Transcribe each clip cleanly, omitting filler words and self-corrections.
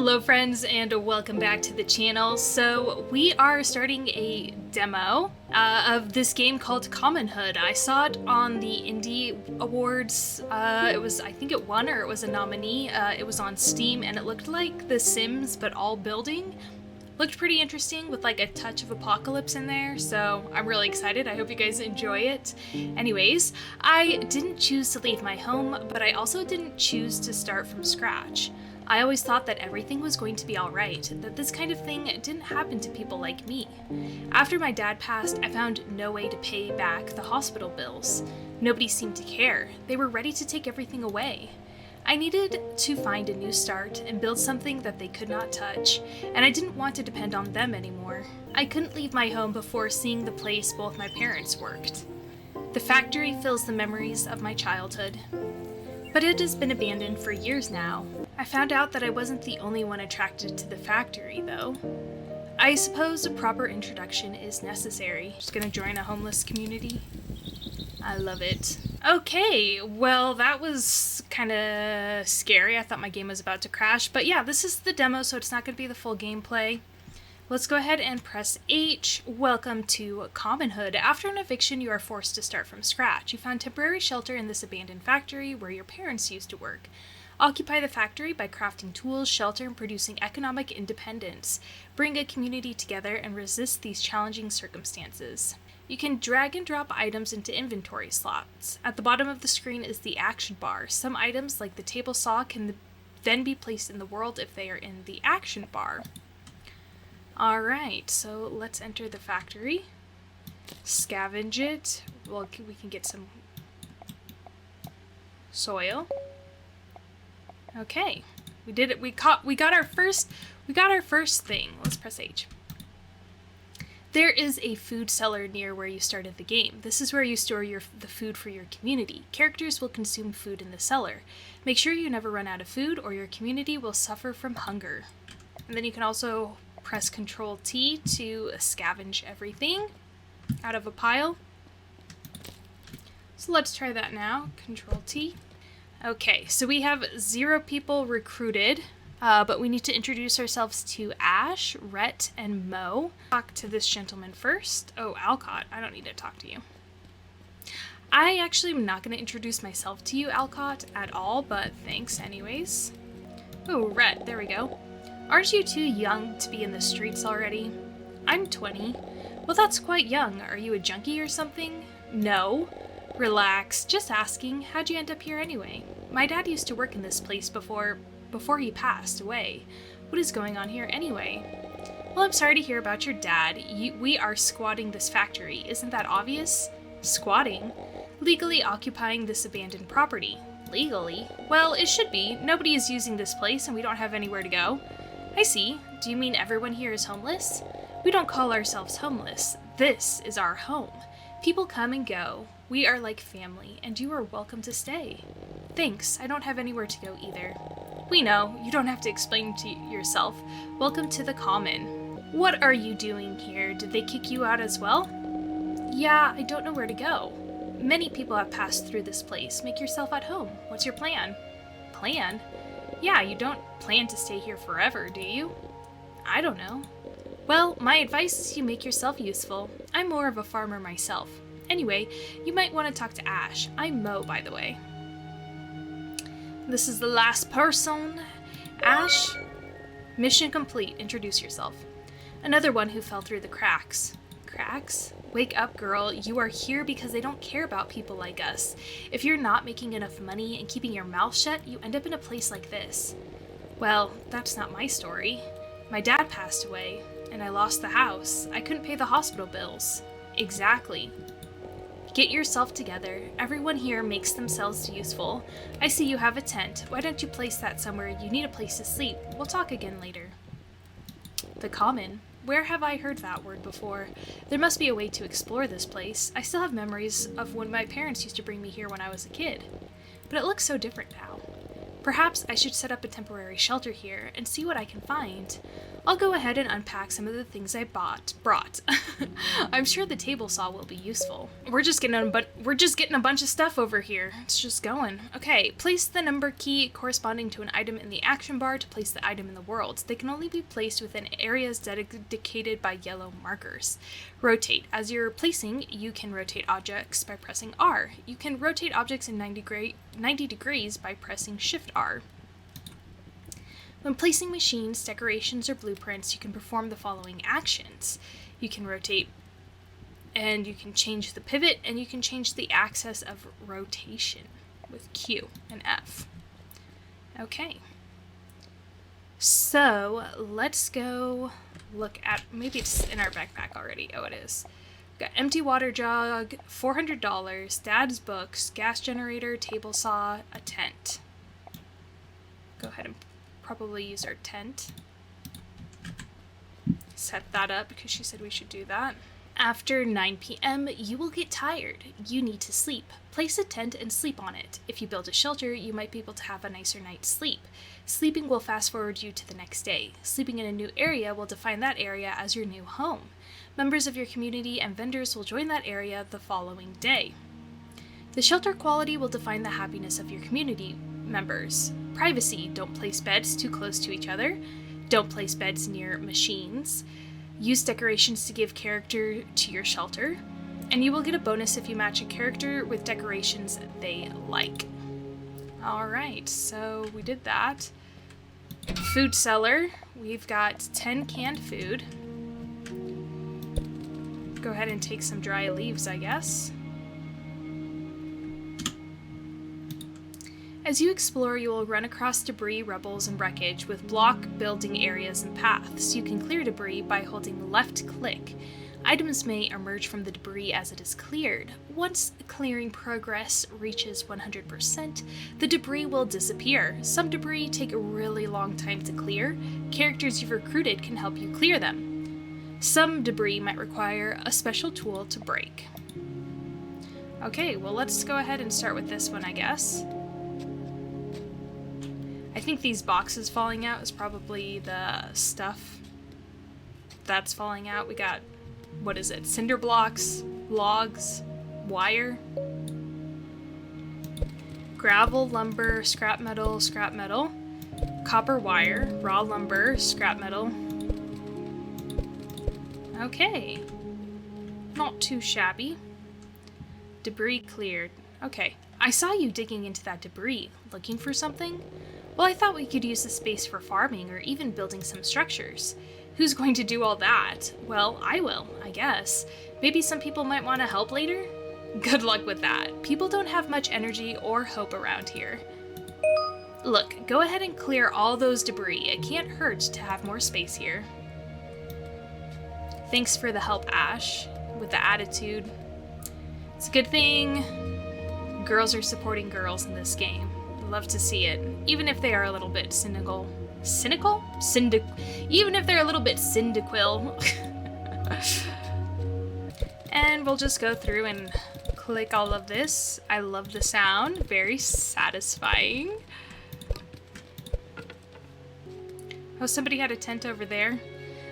Hello friends and welcome back to the channel. So we are starting a demo of this game called Commonhood. I saw it on the Indie Awards. I think it won or it was a nominee. It was on Steam and it looked like The Sims but all building. Looked pretty interesting with like a touch of apocalypse in there, so I'm really excited. I hope you guys enjoy it. Anyways, I didn't choose to leave my home, but I also didn't choose to start from scratch. I always thought that everything was going to be alright, that this kind of thing didn't happen to people like me. After my dad passed, I found no way to pay back the hospital bills. Nobody seemed to care. They were ready to take everything away. I needed to find a new start and build something that they could not touch, and I didn't want to depend on them anymore. I couldn't leave my home before seeing the place both my parents worked. The factory fills the memories of my childhood, but it has been abandoned for years now. I found out that I wasn't the only one attracted to the factory, though. I suppose a proper introduction is necessary. Just gonna join a homeless community. I love it. Okay, well that was kind of scary. I thought my game was about to crash, but yeah, this is the demo, so it's not going to be the full gameplay. Let's go ahead and press H. Welcome to Commonhood. After an eviction, you are forced to start from scratch. You found temporary shelter in this abandoned factory where your parents used to work. Occupy the factory by crafting tools, shelter, and producing economic independence. Bring a community together and resist these challenging circumstances. You can drag and drop items into inventory slots. At the bottom of the screen is the action bar. Some items, like the table saw, can then be placed in the world if they are in the action bar. Alright, so let's enter the factory. Scavenge it. Well, we can get some soil. Okay, we did it. We got our first thing. Let's press H. There is a food cellar near where you started the game. This is where you store the food for your community. Characters will consume food in the cellar. Make sure you never run out of food or your community will suffer from hunger. And then you can also press Ctrl T to scavenge everything out of a pile. So let's try that now. Ctrl T. Okay, so we have 0 people recruited. But we need to introduce ourselves to Ash, Rhett, and Mo. Talk to this gentleman first. Oh, Alcott, I don't need to talk to you. I actually am not going to introduce myself to you, Alcott, at all, but thanks anyways. Oh, Rhett, there we go. Aren't you too young to be in the streets already? I'm 20. Well, that's quite young. Are you a junkie or something? No. Relax, just asking. How'd you end up here anyway? My dad used to work in this place before he passed away. What is going on here anyway? Well, I'm sorry to hear about your dad. We are squatting this factory. Isn't that obvious? Squatting? Legally occupying this abandoned property. Legally? Well, it should be. Nobody is using this place and we don't have anywhere to go. I see. Do you mean everyone here is homeless? We don't call ourselves homeless. This is our home. People come and go. We are like family, and you are welcome to stay. Thanks. I don't have anywhere to go either. We know. You don't have to explain to yourself. Welcome to the Common. What are you doing here? Did they kick you out as well? Yeah, I don't know where to go. Many people have passed through this place. Make yourself at home. What's your plan? Plan? Yeah, you don't plan to stay here forever, do you? I don't know. Well, my advice is you make yourself useful. I'm more of a farmer myself. Anyway, you might want to talk to Ash. I'm Mo, by the way. This is the last person. Ash, mission complete. Introduce yourself. Another one who fell through the cracks. Cracks? Wake up, girl. You are here because they don't care about people like us. If you're not making enough money and keeping your mouth shut, you end up in a place like this. Well, that's not my story. My dad passed away, and I lost the house. I couldn't pay the hospital bills. Exactly. Get yourself together. Everyone here makes themselves useful. I see you have a tent. Why don't you place that somewhere? You need a place to sleep. We'll talk again later. The Common. Where have I heard that word before? There must be a way to explore this place. I still have memories of when my parents used to bring me here when I was a kid. But it looks so different now. Perhaps I should set up a temporary shelter here and see what I can find. I'll go ahead and unpack some of the things I brought. I'm sure the table saw will be useful. We're just getting a bunch of stuff over here. It's just going. Okay, place the number key corresponding to an item in the action bar to place the item in the world. They can only be placed within areas dedicated by yellow markers. Rotate. As you're placing, you can rotate objects by pressing R. You can rotate objects in 90 degrees by pressing Shift R. When placing machines, decorations, or blueprints, you can perform the following actions. You can rotate, and you can change the pivot, and you can change the axis of rotation with Q and F. Okay. So, let's go look at, maybe it's in our backpack already. Oh, it is. Got empty water jug, $400, dad's books, gas generator, table saw, a tent. Go ahead and probably use our tent. Set that up because she said we should do that. After 9 p.m., you will get tired. You need to sleep. Place a tent and sleep on it. If you build a shelter, you might be able to have a nicer night's sleep. Sleeping will fast forward you to the next day. Sleeping in a new area will define that area as your new home. Members of your community and vendors will join that area the following day. The shelter quality will define the happiness of your community members. Privacy. Don't place beds too close to each other. Don't place beds near machines. Use decorations to give character to your shelter. And you will get a bonus if you match a character with decorations they like. Alright, so we did that. Food cellar. We've got 10 canned food. Go ahead and take some dry leaves, I guess. As you explore, you will run across debris, rubbles, and wreckage with block building areas and paths. You can clear debris by holding left click. Items may emerge from the debris as it is cleared. Once clearing progress reaches 100%, the debris will disappear. Some debris take a really long time to clear. Characters you've recruited can help you clear them. Some debris might require a special tool to break. Okay, well let's go ahead and start with this one, I guess. I think these boxes falling out is probably the stuff that's falling out. We got, what is it? Cinder blocks, logs, wire, gravel, lumber, scrap metal, copper wire, raw lumber, scrap metal. Okay. Not too shabby. Debris cleared. Okay. I saw you digging into that debris, looking for something. Well, I thought we could use the space for farming or even building some structures. Who's going to do all that? Well, I will, I guess. Maybe some people might want to help later? Good luck with that. People don't have much energy or hope around here. Look, go ahead and clear all those debris. It can't hurt to have more space here. Thanks for the help, Ash, with the attitude. It's a good thing girls are supporting girls in this game. Love to see it, even if they are a little bit cynical. Cynical? Even if they're a little bit syndiquil. And we'll just go through and click all of this. I love the sound, very satisfying. Oh, somebody had a tent over there.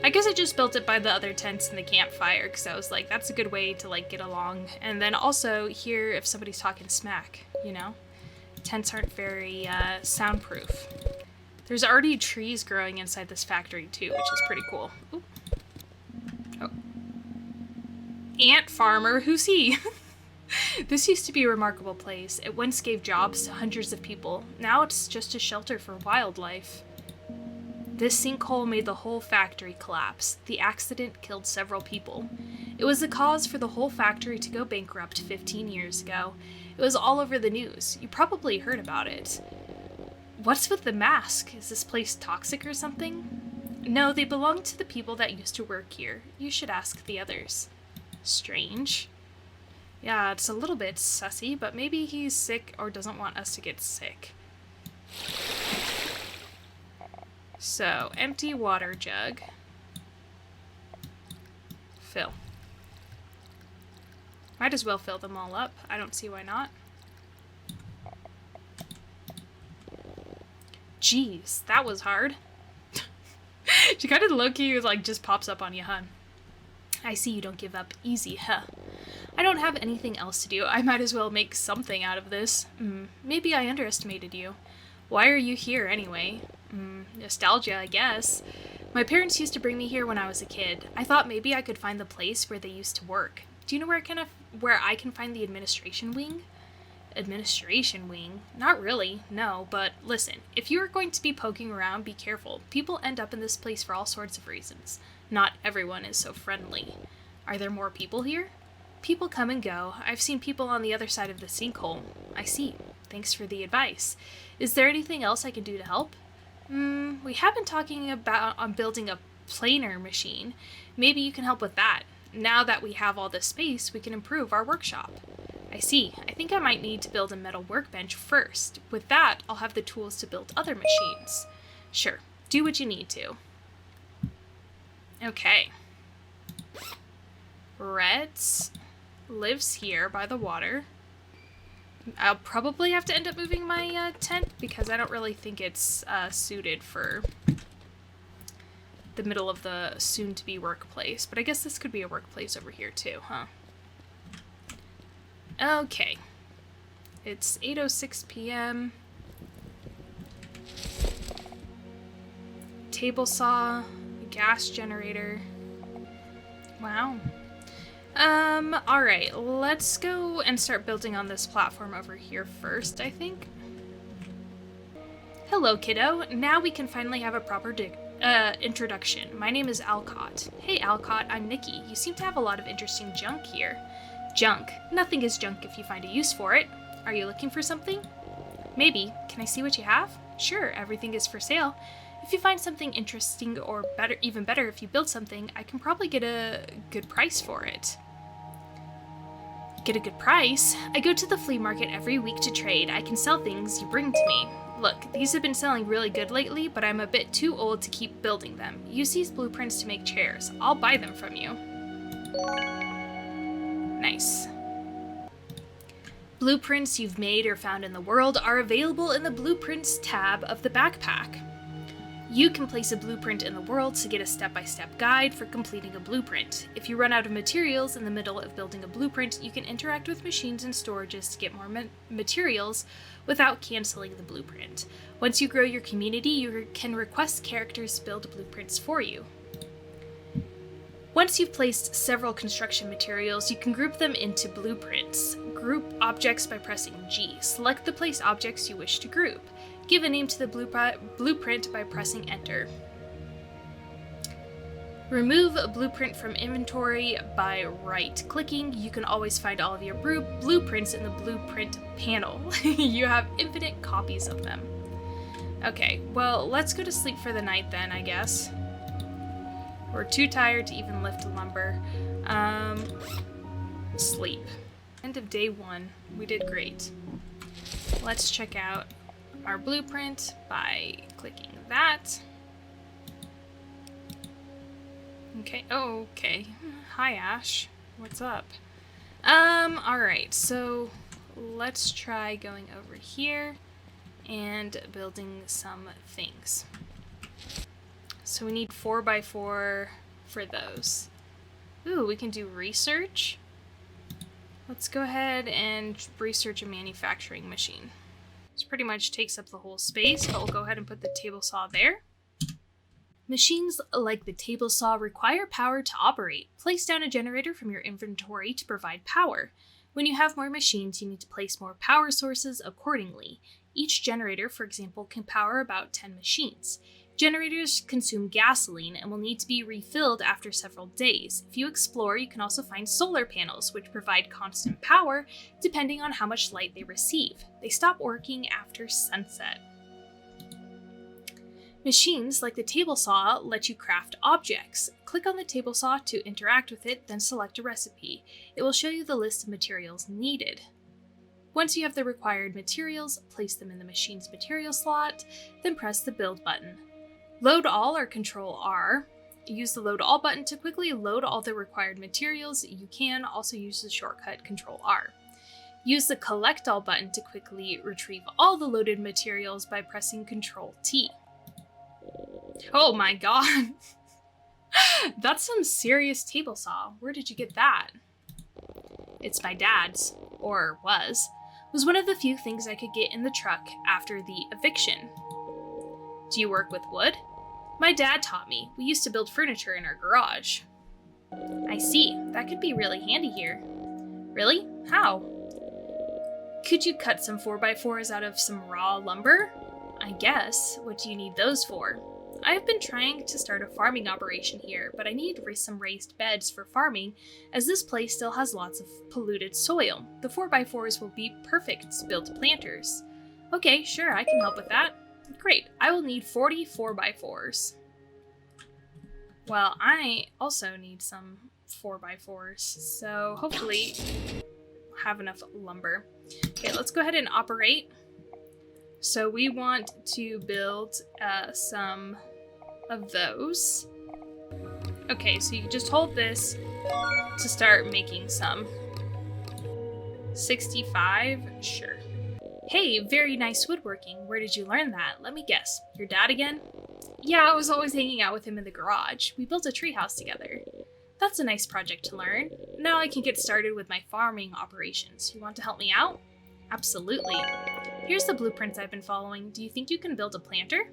I guess I just built it by the other tents in the campfire, because I was like, that's a good way to like get along. And then also hear if somebody's talking smack, you know? Tents aren't very soundproof. There's already trees growing inside this factory too, which is pretty cool. Ooh. Oh. Ant farmer, who's he? This used to be a remarkable place. It once gave jobs to hundreds of people. Now it's just a shelter for wildlife. This sinkhole made the whole factory collapse. The accident killed several people. It was the cause for the whole factory to go bankrupt 15 years ago. It was all over the news. You probably heard about it. What's with the mask? Is this place toxic or something? No, they belong to the people that used to work here. You should ask the others. Strange. Yeah, it's a little bit sussy, but maybe he's sick or doesn't want us to get sick. So, empty water jug. Fill. Might as well fill them all up. I don't see why not. Jeez, that was hard. She kind of low-key like just pops up on you, huh? I see you don't give up easy, huh? I don't have anything else to do. I might as well make something out of this. Maybe I underestimated you. Why are you here anyway? Nostalgia, I guess. My parents used to bring me here when I was a kid. I thought maybe I could find the place where they used to work. Do you know where I can find the administration wing? Administration wing? Not really, no, but listen, if you are going to be poking around, be careful. People end up in this place for all sorts of reasons. Not everyone is so friendly. Are there more people here? People come and go. I've seen people on the other side of the sinkhole. I see. Thanks for the advice. Is there anything else I can do to help? We have been talking about building a planer machine. Maybe you can help with that. Now that we have all this space, we can improve our workshop. I see. I think I might need to build a metal workbench first. With that, I'll have the tools to build other machines. Sure. Do what you need to. Okay. Reds lives here by the water. I'll probably have to end up moving my tent because I don't really think it's suited for the middle of the soon-to-be workplace. But I guess this could be a workplace over here too, huh? Okay. It's 8:06 p.m. Table saw, gas generator. Wow. Alright, let's go and start building on this platform over here first, I think. Hello, kiddo. Now we can finally have a proper introduction. My name is Alcott. Hey, Alcott, I'm Nikki. You seem to have a lot of interesting junk here. Junk. Nothing is junk if you find a use for it. Are you looking for something? Maybe. Can I see what you have? Sure, everything is for sale. If you find something interesting, or better, even better, if you build something, I can probably get a good price for it. Get a good price? I go to the flea market every week to trade. I can sell things you bring to me. Look, these have been selling really good lately, but I'm a bit too old to keep building them. Use these blueprints to make chairs. I'll buy them from you. Nice. Blueprints you've made or found in the world are available in the Blueprints tab of the backpack. You can place a blueprint in the world to get a step-by-step guide for completing a blueprint. If you run out of materials in the middle of building a blueprint, you can interact with machines and storages to get more materials without canceling the blueprint. Once you grow your community, you can request characters to build blueprints for you. Once you've placed several construction materials, you can group them into blueprints. Group objects by pressing G. Select the place objects you wish to group. Give a name to the blueprint by pressing Enter. Remove a blueprint from inventory by right-clicking. You can always find all of your blueprints in the blueprint panel. You have infinite copies of them. Okay, well, let's go to sleep for the night then, I guess. We're too tired to even lift lumber. Sleep. End of day 1. We did great. Let's check out our blueprint by clicking that. Okay, oh, okay. Hi, Ash. What's up? Alright, so let's try going over here and building some things. So we need 4x4 for those. Ooh, we can do research. Let's go ahead and research a manufacturing machine. This pretty much takes up the whole space, but we'll go ahead and put the table saw there. Machines like the table saw require power to operate. Place down a generator from your inventory to provide power. When you have more machines, you need to place more power sources accordingly. Each generator, for example, can power about 10 machines. Generators consume gasoline and will need to be refilled after several days. If you explore, you can also find solar panels, which provide constant power depending on how much light they receive. They stop working after sunset. Machines like the table saw let you craft objects. Click on the table saw to interact with it, then select a recipe. It will show you the list of materials needed. Once you have the required materials, place them in the machine's material slot, then press the build button. Load all or Control R. Use the Load All button to quickly load all the required materials. You can also use the shortcut Control R. Use the Collect All button to quickly retrieve all the loaded materials by pressing Ctrl-T. Oh my god! That's some serious table saw. Where did you get that? It's my dad's, or was. It was one of the few things I could get in the truck after the eviction. Do you work with wood? My dad taught me. We used to build furniture in our garage. I see. That could be really handy here. Really? How? Could you cut some 4x4s out of some raw lumber? I guess. What do you need those for? I have been trying to start a farming operation here, but I need some raised beds for farming, as this place still has lots of polluted soil. The 4x4s will be perfect to build planters. Okay, sure, I can help with that. Great, I will need 40 4x4s. Well, I also need some 4x4s, so hopefully we'll have enough lumber. Okay, let's go ahead and operate. So we want to build some of those. Okay, so you just hold this to start making some. 65, sure. Hey, very nice woodworking. Where did you learn that? Let me guess. Your dad again? Yeah, I was always hanging out with him in the garage. We built a treehouse together. That's a nice project to learn. Now I can get started with my farming operations. You want to help me out? Absolutely. Here's the blueprints I've been following. Do you think you can build a planter?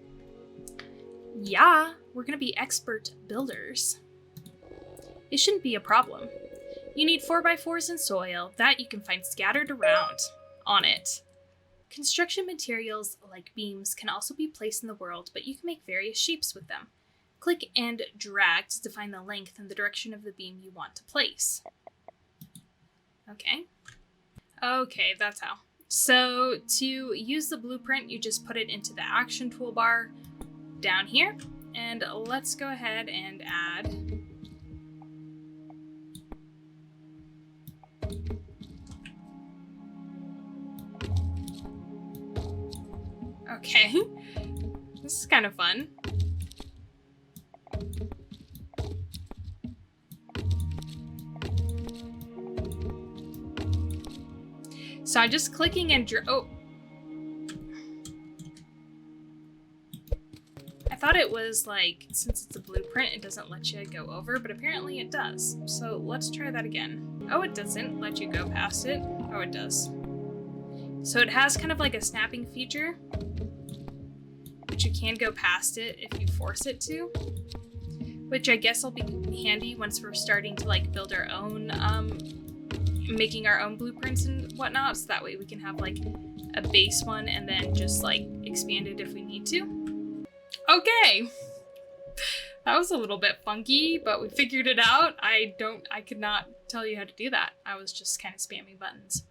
Yeah, we're gonna be expert builders. It shouldn't be a problem. You need 4x4s and soil that you can find scattered around on it. Construction materials like beams can also be placed in the world, but you can make various shapes with them. Click and drag to define the length and the direction of the beam you want to place. Okay. Okay, that's how. So to use the blueprint, you just put it into the action toolbar down here, and let's go ahead and add okay. This is kind of fun. So I'm just clicking and oh. I thought it was like, since it's a blueprint, it doesn't let you go over, but apparently it does. So let's try that again. Oh, it doesn't let you go past it. Oh, it does. So it has kind of like a snapping feature, but you can go past it if you force it to, which I guess will be handy once we're starting to like build our own, making our own blueprints and whatnot, so that way we can have like a base one and then just like expand it if we need to. Okay, that was a little bit funky, but we figured it out. I could not tell you how to do that. I was just kind of spamming buttons.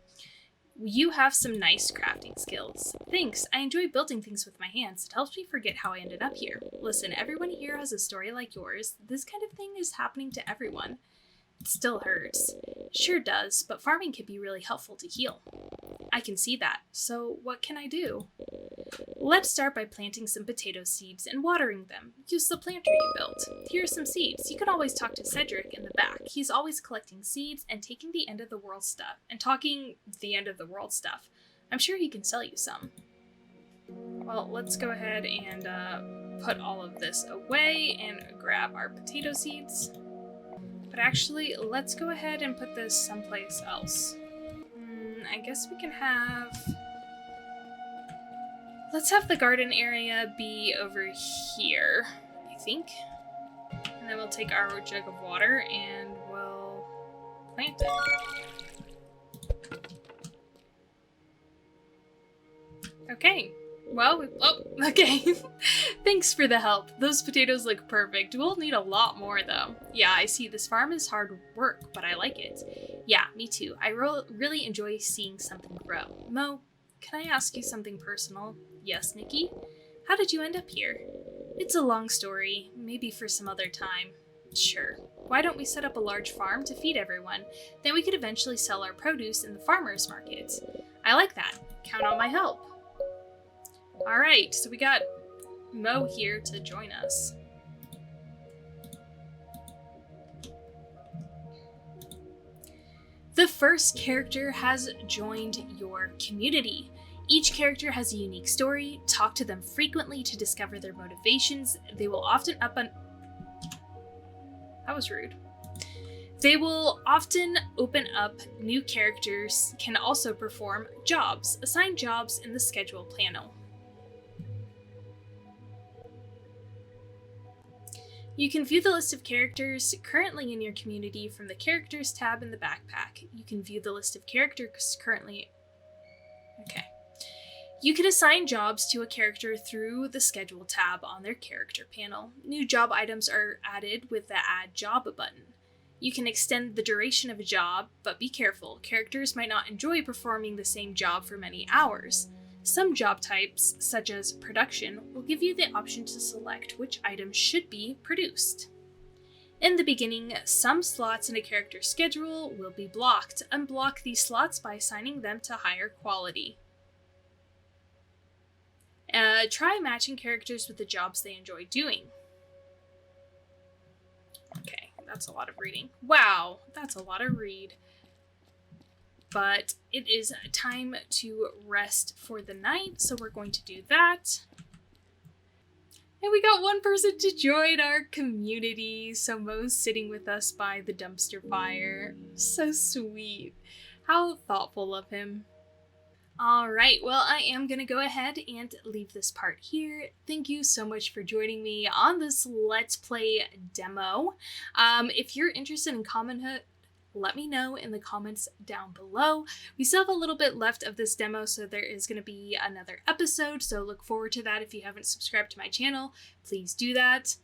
You have some nice crafting skills. Thanks, I enjoy building things with my hands. It helps me forget how I ended up here. Listen, everyone here has a story like yours. This kind of thing is happening to everyone. It still hurts. Sure does, but farming can be really helpful to heal. I can see that. So what can I do? Let's start by planting some potato seeds and watering them. Use the planter you built. Here are some seeds. You can always talk to Cedric in the back. He's always collecting seeds and taking the end of the world stuff. I'm sure he can sell you some. Well, let's go ahead and put all of this away and grab our potato seeds. But actually, let's go ahead and put this someplace else. I guess we can have... Let's have the garden area be over here, I think. And then we'll take our jug of water and we'll plant it. Okay. Well, okay. Thanks for the help. Those potatoes look perfect. We'll need a lot more, though. Yeah, I see. This farm is hard work, but I like it. Yeah, me too. I really enjoy seeing something grow. Mo, can I ask you something personal? Yes, Nikki? How did you end up here? It's a long story. Maybe for some other time. Sure. Why don't we set up a large farm to feed everyone? Then we could eventually sell our produce in the farmers markets. I like that. Count on my help. Alright, so we got Mo here to join us. The first character has joined your community. Each character has a unique story. Talk to them frequently to discover their motivations. They will often That was rude. They will often open up new characters, can also perform jobs. Assign jobs in the schedule panel. You can view the list of characters currently in your community from the Characters tab in the backpack. You can view the list of characters currently... Okay. You can assign jobs to a character through the Schedule tab on their character panel. New job items are added with the Add Job button. You can extend the duration of a job, but be careful. Characters might not enjoy performing the same job for many hours. Some job types, such as production, will give you the option to select which items should be produced. In the beginning, some slots in a character's schedule will be blocked. Unblock these slots by assigning them to higher quality. Try matching characters with the jobs they enjoy doing. Okay, that's a lot of reading. Wow, that's a lot of read. But it is time to rest for the night, so we're going to do that. And we got one person to join our community. So Mo's sitting with us by the dumpster fire. So sweet. How thoughtful of him. Alright, well, I am going to go ahead and leave this part here. Thank you so much for joining me on this Let's Play demo. If you're interested in Commonhood, let me know in the comments down below. We still have a little bit left of this demo, so there is going to be another episode, so look forward to that. If you haven't subscribed to my channel, please do that.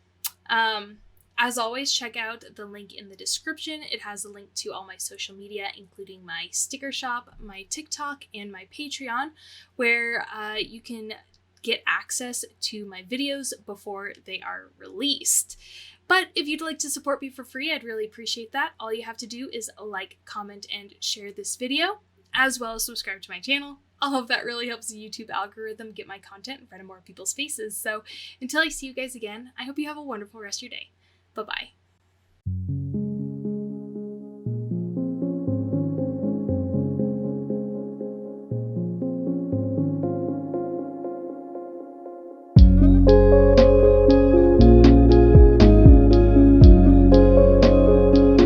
As always, check out the link in the description. It has a link to all my social media, including my sticker shop, my TikTok, and my Patreon, where you can get access to my videos before they are released. But if you'd like to support me for free, I'd really appreciate that. All you have to do is like, comment, and share this video, as well as subscribe to my channel. All of that really helps the YouTube algorithm get my content in front of more people's faces. So until I see you guys again, I hope you have a wonderful rest of your day. Bye-bye.